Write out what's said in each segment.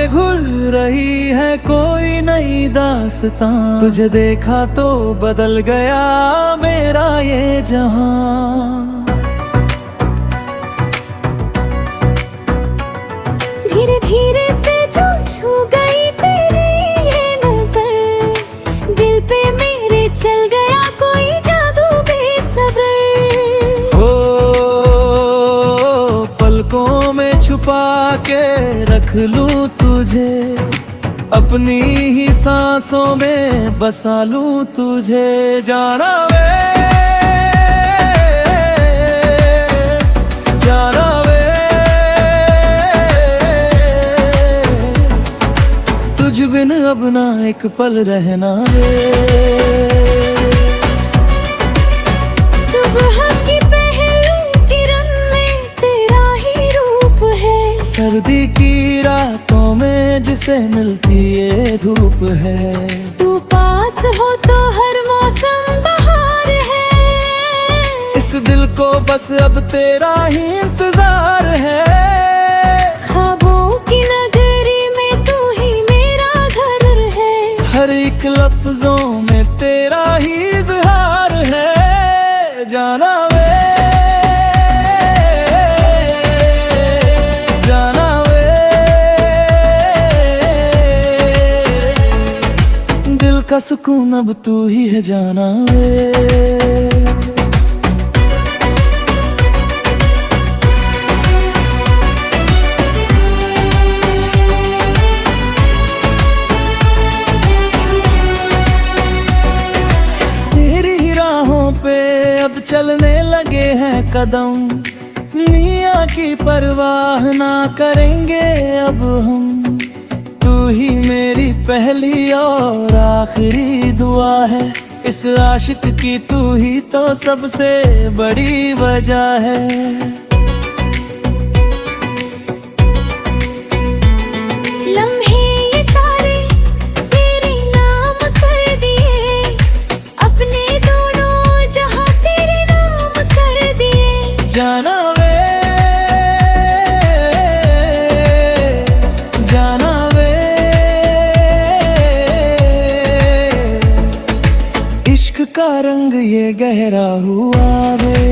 में घुल रही है कोई नई दास्तां। तुझे देखा तो बदल गया मेरा ये जहां। धीरे धीरे से जो छू गई तेरी ये नजर, दिल पे मेरे चल गया कोई जादू बेसब्र। हो पलकों में छुपा के रख लूं तुझे, अपनी ही सांसों में बसा लूं तुझे। जाना वे जाना वे, तुझ बिन अब ना एक पल रहना वे। सुबह की पहली किरण में तेरा ही रूप है, सर्दी की रातों में जिसे मिलती ये धूप है। तू पास हो तो हर मौसम बहार है। इस दिल को बस अब तेरा ही इंतजार है। ख्वाबों की नगरी में तू ही मेरा घर है, हर एक लफ्जों में तेरा ही इज़हार है। जाना वे जाना वे, दिल का सुकून अब तू ही है। जाना वे अब चलने लगे हैं कदम, दुनिया की परवाह ना करेंगे अब हम। तू ही मेरी पहली और आखिरी दुआ है, इस आशिक की तू ही तो सबसे बड़ी वजह है। जाना वे जाना वे, इश्क का रंग ये गहरा हुआ वे।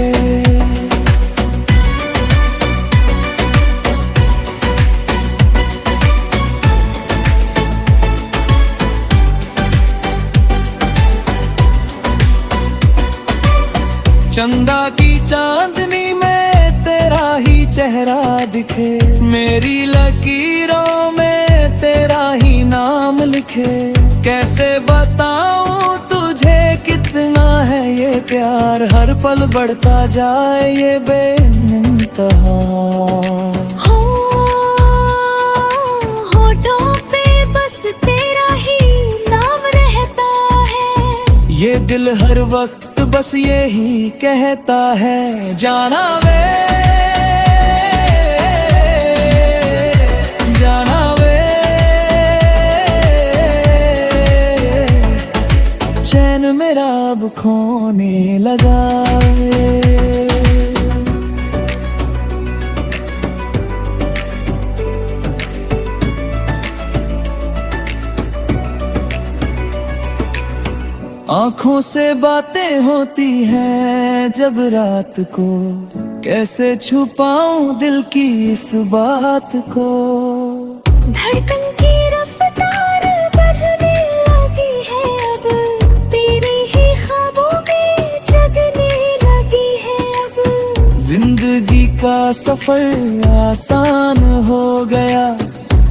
चंदा की चांदनी में तेरा ही चेहरा दिखे, मेरी लकीरों में तेरा ही नाम लिखे। कैसे बताऊं तुझे कितना है ये प्यार, हर पल बढ़ता जाए ये बेइंतहा। होठों पे बस तेरा ही नाम रहता है, ये दिल हर वक्त बस यही कहता है। जाना वे जाना वे, चैन मेरा अब खोने लगा वे। आँखों से बातें होती हैं जब रात को, कैसे छुपाऊं दिल की इस बात को। धड़कन की रफ्तार बढ़ने लगी है अब, तेरी ही ख्वाबों में जगने लगी है अब। जिंदगी का सफर आसान हो गया,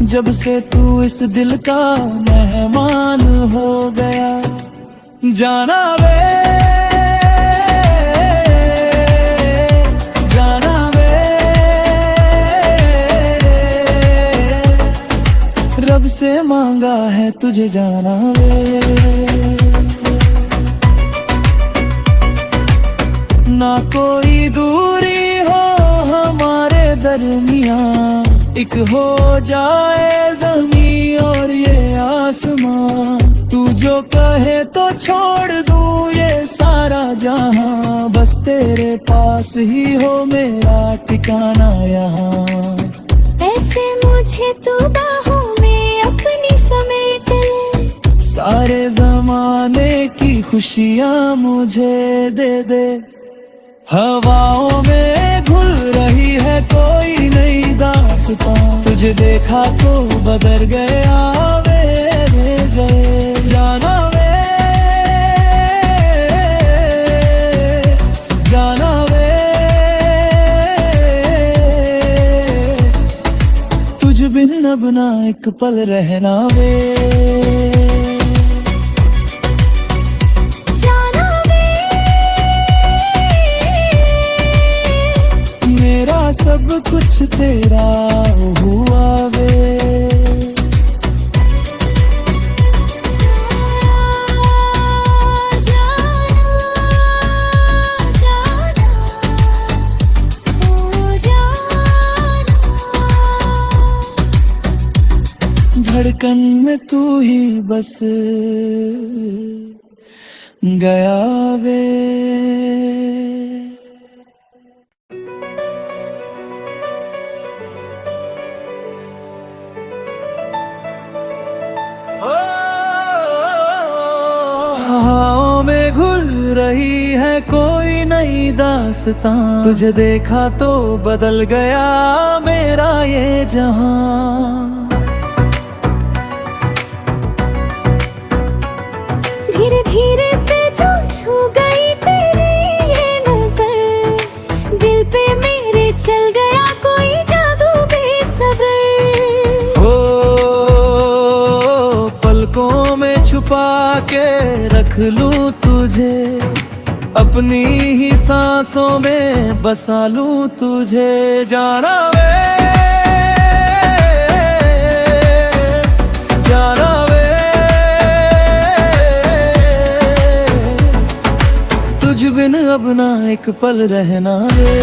जब से तू इस दिल का मेहमान हो गया। जाना वे जाना वे, रब से मांगा है तुझे जाना वे। ना कोई दूरी हो हमारे दरमियां, एक हो जाए ज़मीं और ये आसमां। तू जो कहे तो छोड़ दूं ये सारा जहां, बस तेरे पास ही हो मेरा ठिकाना यहाँ। से मुझे तू बाहों में अपनी समेट ले। सारे जमाने की खुशियाँ मुझे दे दे। हवाओं में घुल रही है कोई नई दास्तां, तुझे देखा तो बदल गया मेरे जय जाना वे, जाना वे। तुझ बिन अब ना एक पल रहना वे, सब कुछ तेरा हुआ वे। धड़कन में तू ही बस गया वे। हवाओं में घुल रही है कोई नई दास्तां, तुझे देखा तो बदल गया मेरा ये जहां। धीरे धीरे से जो छू गई तेरी ये नजर, दिल पे मेरे चल गया कोई जादू बेसब्र। हो पलकों में छुपा के रख लूं तुझे, अपनी ही सांसों में बसा लूं तुझे जाना वे, जाना वे। तुझ बिन अब ना एक पल रहना वे।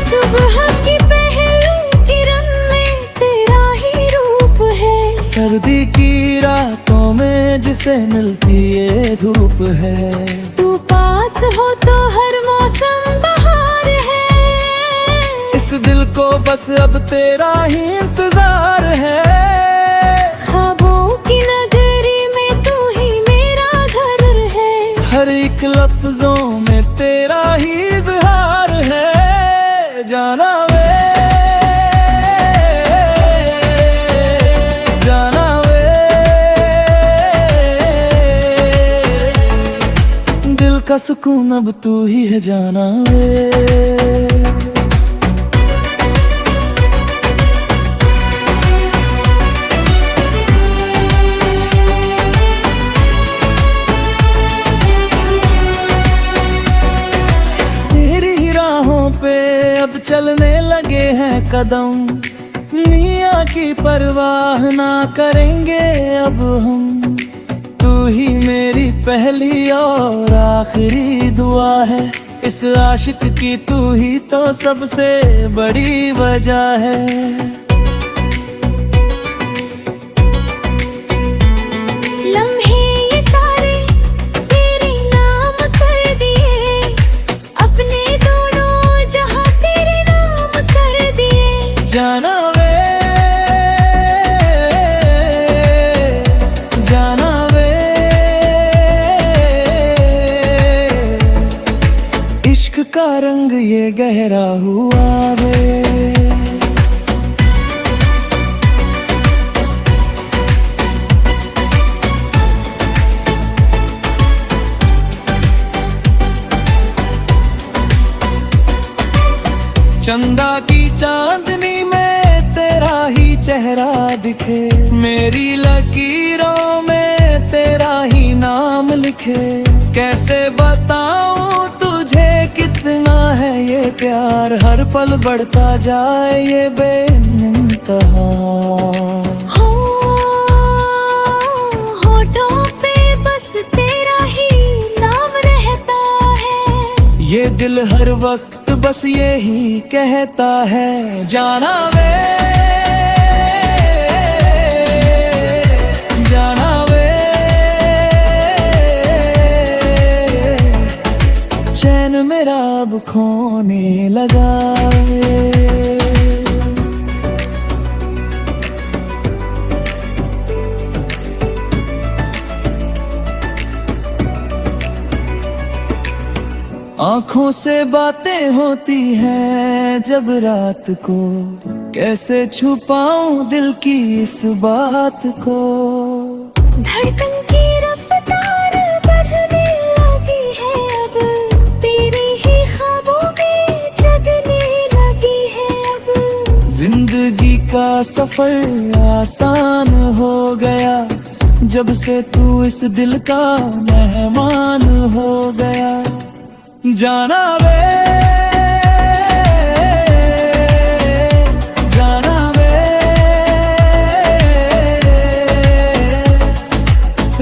सुबह की पहली किरण में तेरा ही रूप है, सर्दी की रातों में जिसे मिलती ये धूप है। तू पास हो तो हर मौसम बहार है, इस दिल को बस अब तेरा ही इंतजार है। ख्वाबों की नगरी में तू ही मेरा घर है, हर एक लफ्जों में तेरा ही इजहार है जाना वे, जाना वे। दिल का सुकून अब तू ही है जाना वे। पे अब चलने लगे हैं कदम, दुनिया की परवाह ना करेंगे अब हम। तू ही मेरी पहली और आखिरी दुआ है, इस आशिक की तू ही तो सबसे बड़ी वजह है। लम्हे ये सारे तेरे नाम कर दिए, अपने दोनों जहां तेरे नाम कर दिए जाना वे, जाना वे। इश्क का रंग ये गहरा हुआ वे, चंदा की चांदनी में तेरा ही चेहरा दिखे, मेरी लकीरों में तेरा ही नाम लिखे। कैसे बताऊं तुझे कितना है ये प्यार, हर पल बढ़ता जाए ये बेइंतहा। होठों पे बस तेरा ही नाम रहता है, ये दिल हर वक्त बस यही कहता है जाना वे, जाना वे। चैन मेरा अब खोने लगा वे। आँखों से बातें होती हैं जब रात को, कैसे छुपाऊं दिल की इस बात को। धड़कन की रफ्तार बढ़ने लगी है अब, तेरी ही ख्वाबों में जगने लगी है अब। जिंदगी का सफर आसान हो गया जब से तू इस दिल का मेहमान हो गया। जाना वे जाना वे,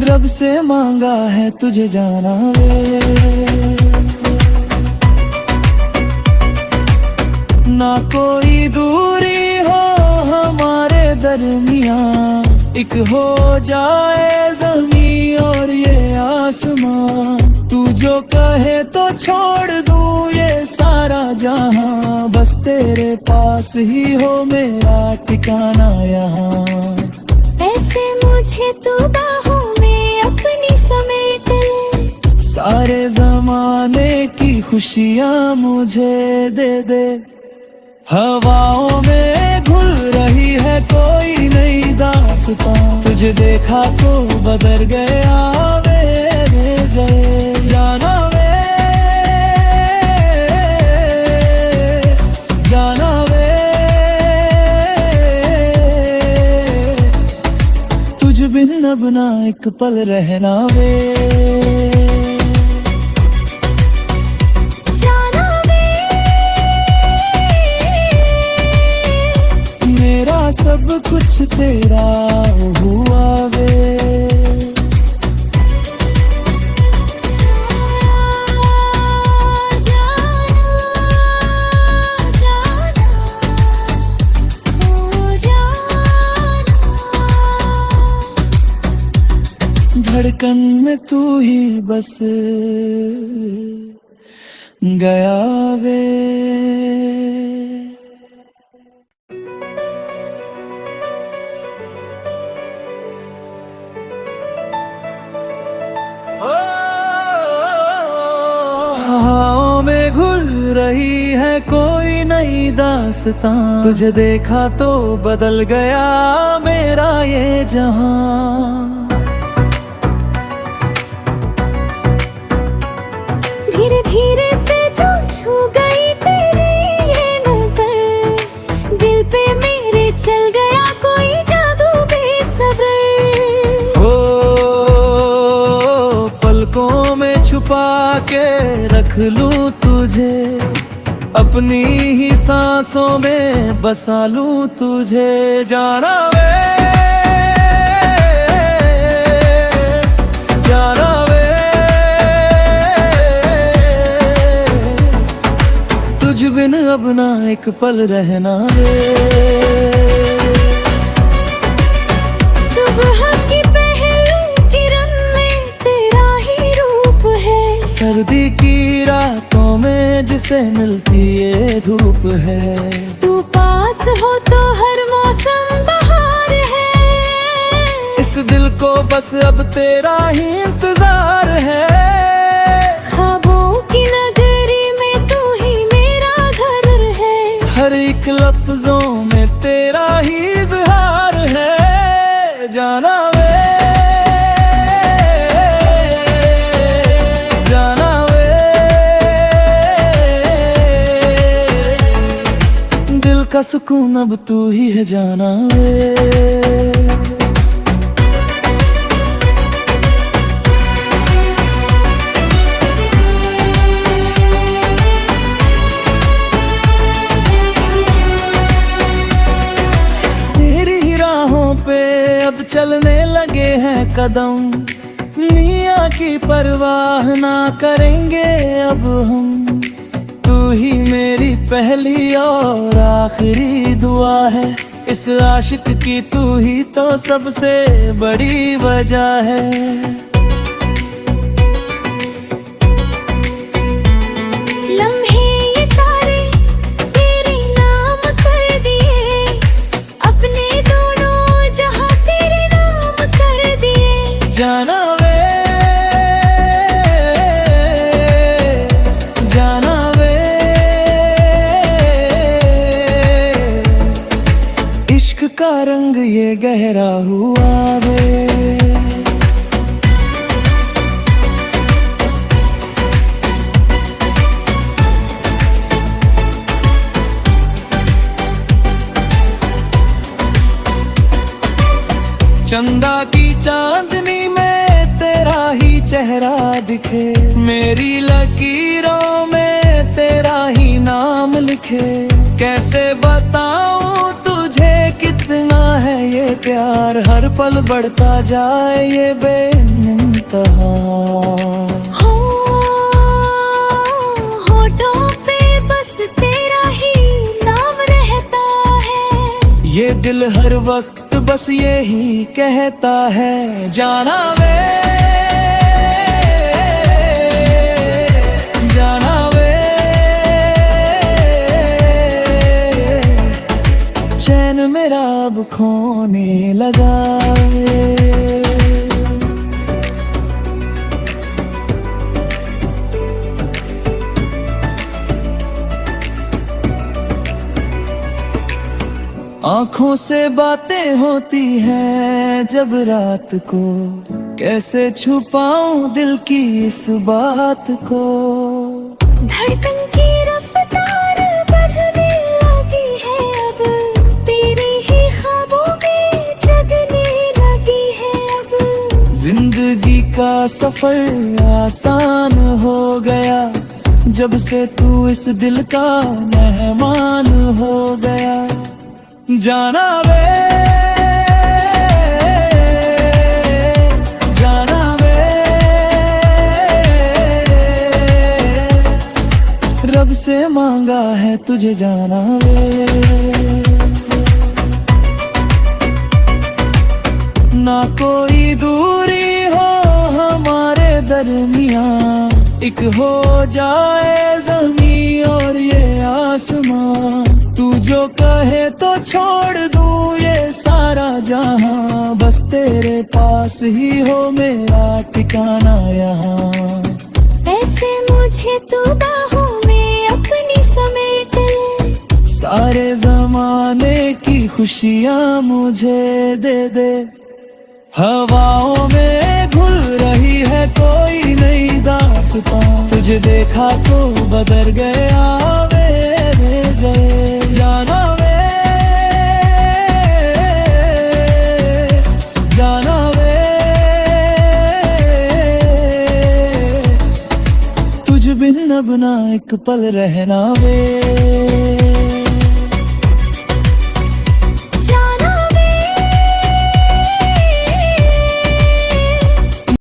रब से मांगा है तुझे जाना वे। ना कोई दूरी हो हमारे दरमियाँ, एक हो जाए ज़मीं और ये आसमां। तू जो कहे तो छोड़ दूँ ये सारा जहां, बस तेरे पास ही हो मेरा ठिकाना यहाँ। ऐसे मुझे तू बाहों में अपनी समेट ले, सारे जमाने की खुशियाँ मुझे दे दे। हवाओं में घुल रही है कोई नई दास्तां, तुझे देखा तो बदल गया मेरे जय। जाना वे जाना वे, तुझ बिन अब ना एक पल रहना वे। सब कुछ तेरा हुआ वे। धड़कन में तू ही बस गया वे। हवाओं में घुल रही है कोई नई दास्तां, तुझे देखा तो बदल गया मेरा ये जहां। धीरे धीरे से जो छू गई तेरी ये नजर, दिल पे मेरे चल गया कोई जादू बेसब्र। ओ पलकों में छुपा के रख लूं तुझे, अपनी ही सांसों में बसा लूं तुझे। जाना वे जाना वे, तुझ बिन अब ना एक पल रहना वे। सुबह की पहली किरण में तेरा ही रूप है, सर्दी की रातों में जिसे मिलती ये धूप है। तू पास हो तो हर मौसम बहार है, इस दिल को बस अब तेरा ही इंतजार है। ख्वाबों की नगरी में तू ही मेरा घर है, हर एक लफ्जों में तेरा ही इज़हार है। जाना वे जाना वे, दिल का सुकून अब तू ही है जाना वे। अब चलने लगे हैं कदम, दुनिया की परवाह ना करेंगे अब हम। तू ही मेरी पहली और आखिरी दुआ है, इस आशिक की तू ही तो सबसे बड़ी वजह है। जाना वे रंग ये गहरा हुआ वे। चंदा की चांदनी में तेरा ही चेहरा दिखे, मेरी लकीरों में तेरा ही नाम लिखे। कैसे बताऊं तुझे कितना है ये प्यार, हर पल बढ़ता जाए ये बेइंतहा। होठों पे बस तेरा ही नाम रहता है, ये दिल हर वक्त बस यही कहता है, जाना वे जाना वे। चैन मेरा अब खोने लगा वे। आँखों से बातें होती हैं जब रात को, कैसे छुपाऊं दिल की इस बात को। धड़कन की रफ्तार बढ़ने लगी है अब, तेरी ही ख्वाबों में जगने लगी है अब। जिंदगी का सफर आसान हो गया, जब से तू इस दिल का मेहमान हो गया। जाना वे जाना वे, रब से मांगा है तुझे जाना वे। ना कोई दूरी हो हमारे दरमियां, एक हो जाए ज़मीं और ये आसमां। तू जो कहे तो छोड़ दूं ये सारा जहां, बस तेरे पास ही हो मेरा ठिकाना यहाँ। ऐसे मुझे तू बाहों में अपनी समेट ले, सारे जमाने की खुशियाँ मुझे दे दे। हवाओं में घुल रही है कोई नई दास्तां, तुझे देखा तो बदल गया मेरे जय। जाना वे जाना वे, तुझ बिन अब ना एक पल रहना वे।